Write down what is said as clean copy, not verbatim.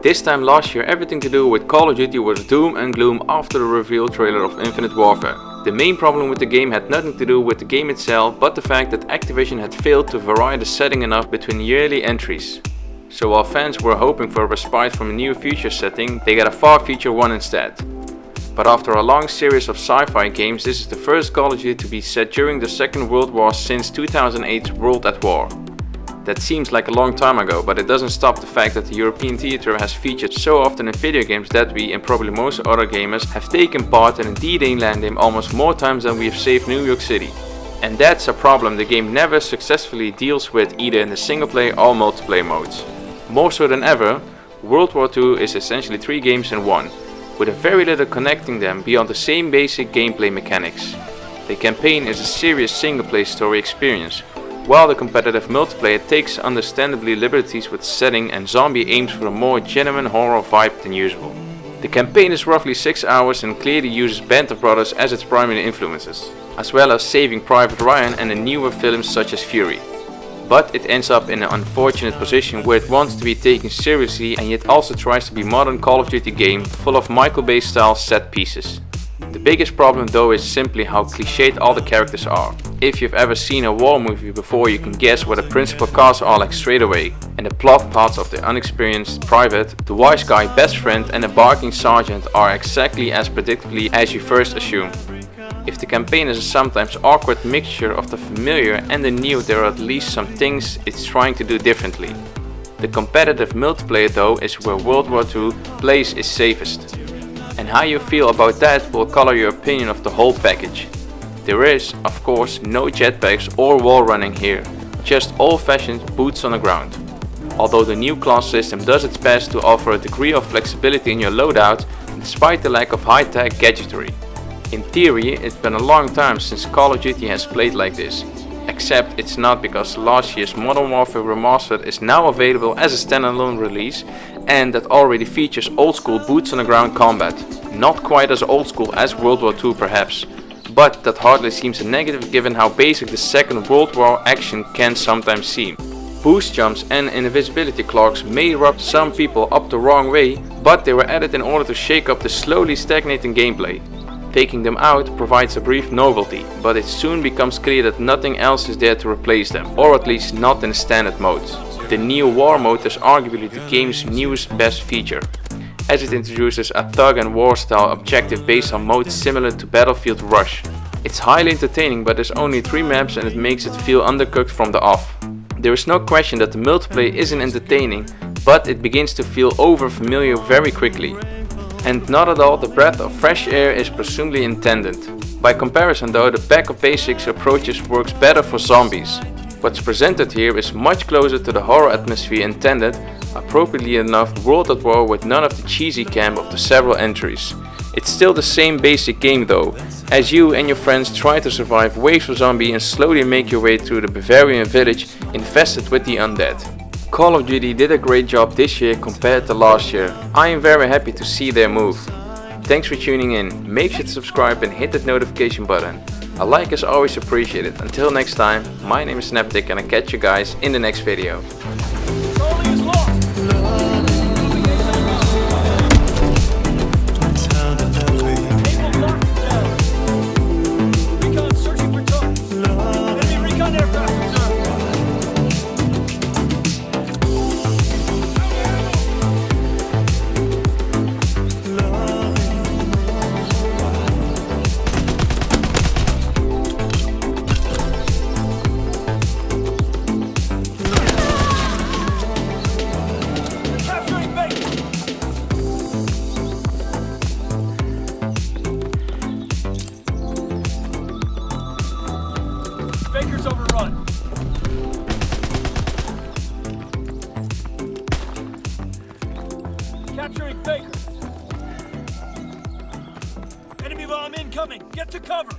This time last year, everything to do with Call of Duty was doom and gloom after the reveal trailer of Infinite Warfare. The main problem with the game had nothing to do with the game itself, but the fact that Activision had failed to vary the setting enough between yearly entries. So while fans were hoping for a respite from a new future setting, they got a far future one instead. But after a long series of sci-fi games, this is the first Call of Duty to be set during the Second World War since 2008's World at War. That seems like a long time ago, but it doesn't stop the fact that the European theater has featured so often in video games that we, and probably most other gamers, have taken part in a D-Day landing almost more times than we have saved New York City. And that's a problem the game never successfully deals with, either in the single player or multiplayer modes. More so than ever, World War II is essentially 3 games in one, with a very little connecting them beyond the same basic gameplay mechanics. The campaign is a serious single-player story experience, while the competitive multiplayer takes understandably liberties with setting and zombie aims for a more genuine horror vibe than usual. The campaign is roughly 6 hours and clearly uses Band of Brothers as its primary influences, as well as Saving Private Ryan and the newer films such as Fury. But it ends up in an unfortunate position where it wants to be taken seriously and yet also tries to be a modern Call of Duty game full of Michael Bay style set pieces. The biggest problem though is simply how cliched all the characters are. If you've ever seen a war movie before, you can guess what the principal cast are like straight away, and the plot parts of the unexperienced private, the wise guy best friend and the barking sergeant are exactly as predictably as you first assume. If the campaign is a sometimes awkward mixture of the familiar and the new, there are at least some things it's trying to do differently. The competitive multiplayer though is where World War II plays is safest. And how you feel about that will color your opinion of the whole package. There is, of course, no jetpacks or wall running here, just old-fashioned boots on the ground. Although the new class system does its best to offer a degree of flexibility in your loadout, despite the lack of high-tech gadgetry. In theory, it's been a long time since Call of Duty has played like this, except it's not, because last year's Modern Warfare Remastered is now available as a standalone release and that already features old school boots on the ground combat. Not quite as old school as World War II perhaps, but that hardly seems a negative given how basic the Second World War action can sometimes seem. Boost jumps and invisibility cloaks may rub some people up the wrong way, but they were added in order to shake up the slowly stagnating gameplay. Taking them out provides a brief novelty, but it soon becomes clear that nothing else is there to replace them, or at least not in standard modes. The new war mode is arguably the game's newest best feature, as it introduces a thug and war style objective based on modes similar to Battlefield Rush. It's highly entertaining, but there's only 3 maps and it makes it feel undercooked from the off. There is no question that the multiplayer isn't entertaining, but it begins to feel over familiar very quickly. And not at all the breath of fresh air is presumably intended. By comparison though, the Back of Basics approaches works better for zombies. What's presented here is much closer to the horror atmosphere intended, appropriately enough World at War with none of the cheesy camp of the several entries. It's still the same basic game though, as you and your friends try to survive waves of zombies and slowly make your way through the Bavarian village infested with the undead. Call of Duty did a great job this year compared to last year. I am very happy to see their move. Thanks for tuning in. Make sure to subscribe and hit that notification button. A like is always appreciated. Until next time, my name is Snaptic and I'll catch you guys in the next video. Baker's overrun. Capturing Baker. Enemy bomb incoming. Get to cover.